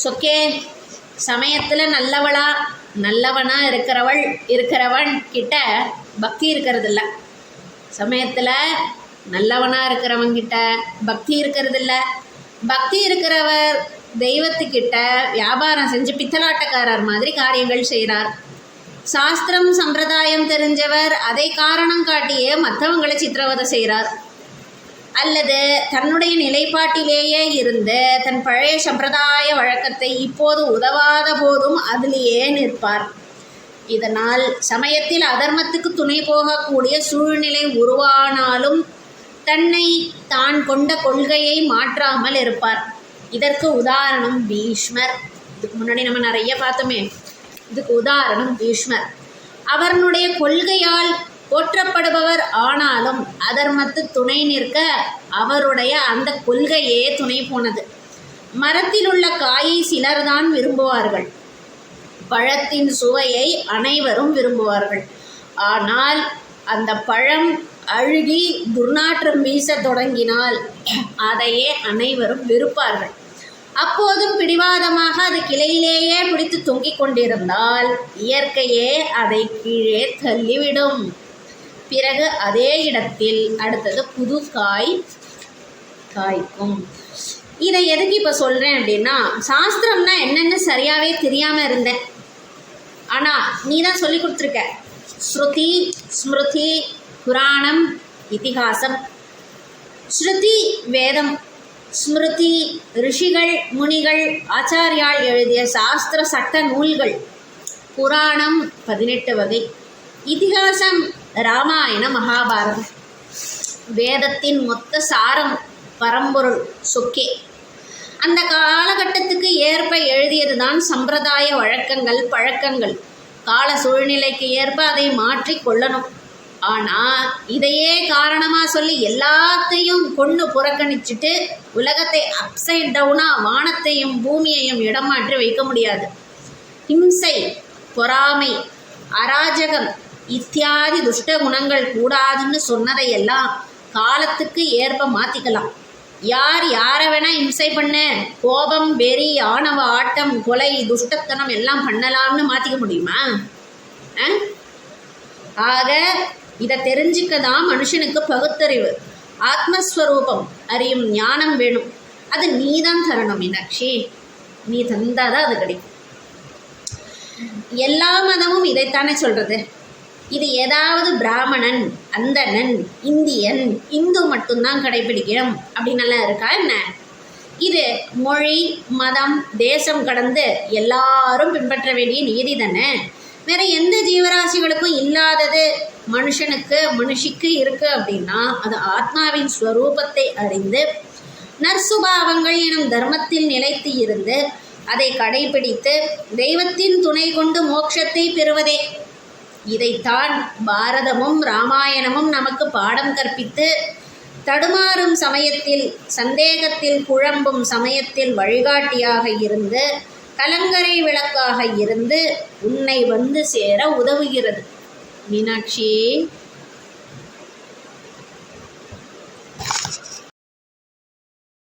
சொக்கே சமயத்தில் நல்லவனாக இருக்கிறவன் கிட்ட பக்தி இருக்கிறதில்ல. சமயத்தில் நல்லவனாக இருக்கிறவங்கிட்ட பக்தி இருக்கிறதில்ல. பக்தி இருக்கிறவர் தெய்வத்துக்கிட்ட வியாபாரம் செஞ்சு பித்தலாட்டக்காரர் மாதிரி காரியங்கள் செய்கிறார். சாஸ்திரம் சம்பிரதாயம் தெரிஞ்சவர் அதை காரணம் காட்டியே மற்றவங்களை சித்திரவதை செய்கிறார். அல்லது தன்னுடைய நிலைப்பாட்டிலேயே இருந்து தன் பழைய சம்பிரதாய வழக்கத்தை இப்போது உதவாத போதும் அதிலேயே நிற்பார். இதனால் சமயத்தில் அதர்மத்துக்கு துணை போகக்கூடிய சூழ்நிலை உருவானாலும் தன்னை தான் கொண்ட கொள்கையை மாற்றாமல் இருப்பார். இதற்கு உதாரணம் பீஷ்மர். இதுக்கு முன்னாடி நம்ம நிறைய பார்த்தோமே. இதுக்கு உதாரணம் பீஷ்மர். அவருடைய கொள்கையால் போற்றப்படுபவர் ஆனாலும் அதர்மத்து துணை நிற்க அவருடைய அந்த கொள்கையே துணை போனது. மரத்தில் உள்ள காயை சிலர்தான் விரும்புவார்கள், பழத்தின் சுவையை அனைவரும் விரும்புவார்கள். ஆனால் அந்த பழம் அழுகி துர்நாற்றம் வீச தொடங்கினால் அதையே அனைவரும் வெறுப்பார்கள். அப்போதும் பிடிவாதமாக அது கிளையிலேயே பிடித்து தொங்கிக் கொண்டிருந்தால் இயற்கையே அதை கீழே தள்ளிவிடும். பிறகு அதே இடத்தில் அடுத்தது புது காய்க்கும். இதை எதுக்கு இப்போ சொல்கிறேன் அப்படின்னா, சாஸ்திரம்னா என்னென்னு சரியாகவே தெரியாமல் இருந்தேன். ஆனால் நீ தான் சொல்லி கொடுத்துருக்க. ஸ்ருதி, ஸ்மிருதி, புராணம், இதிகாசம். ஸ்ருதி வேதம், ஸ்மிருதி ரிஷிகள் முனிகள் ஆச்சாரியால் எழுதிய சாஸ்திர சட்ட நூல்கள், புராணம் 18 வகை, இதிகாசம் ராமாயண மகாபாரதம், வேதத்தின் மொத்த சாரம் பரம்பொருள் சொக்கே. அந்த காலகட்டத்துக்கு ஏற்ப எழுதியது தான் சம்பிரதாய வழக்கங்கள் பழக்கங்கள். கால சூழ்நிலைக்கு ஏற்ப அதை மாற்றி கொள்ளணும். ஆனால் இதையே காரணமாக சொல்லி எல்லாத்தையும் கொண்டு புறக்கணிச்சுட்டு உலகத்தை அப்சைட் டவுனாக வானத்தையும் பூமியையும் இடம் மாற்றி வைக்க முடியாது. ஹிம்சை, பொறாமை, அராஜகம் இத்தியாதி துஷ்ட குணங்கள் கூடாதுன்னு சொன்னதையெல்லாம் காலத்துக்கு ஏற்ப மாற்றிக்கலாம். யார் யாரை வேணால் இம்சை பண்ண, கோபம், வெறி, ஆணவ ஆட்டம், கொலை, துஷ்டத்தனம் எல்லாம் பண்ணலாம்னு மாற்றிக்க முடியுமா? ஆக இதை தெரிஞ்சுக்க தான் மனுஷனுக்கு பகுத்தறிவு, ஆத்மஸ்வரூபம் அறியும் ஞானம் வேணும். அது நீ தான் தரணும் மீனாட்சி. நீ தந்தாதான் அது கிடைக்கும். எல்லா மதமும் இதைத்தானே சொல்கிறது. இது ஏதாவது பிராமணன், அந்தணன், இந்தியன், இந்து மட்டும்தான் கடைபிடிக்கணும் அப்படின்னெல்லாம் இருக்கா என்ன? இது மொழி, மதம், தேசம் கடந்து எல்லாரும் பின்பற்ற வேண்டிய நீதி தானே. வேற எந்த ஜீவராசிகளுக்கும் இல்லாதது மனுஷிக்கு இருக்கு அப்படின்னா அது ஆத்மாவின் ஸ்வரூபத்தை அறிந்து நற்சுபாவங்கள் எனும் தர்மத்தில் நிலைத்து இருந்து அதை கடைபிடித்து தெய்வத்தின் துணை கொண்டு மோட்சத்தை பெறுவதே. இதைத்தான் பாரதமும் ராமாயணமும் நமக்கு பாடம் கற்பித்து தடுமாறும் சமயத்தில், சந்தேகத்தில் குழம்பும் சமயத்தில் வழிகாட்டியாக இருந்து கலங்கரை விளக்காக இருந்து உன்னை வந்து சேர உதவுகிறது மீனாட்சி.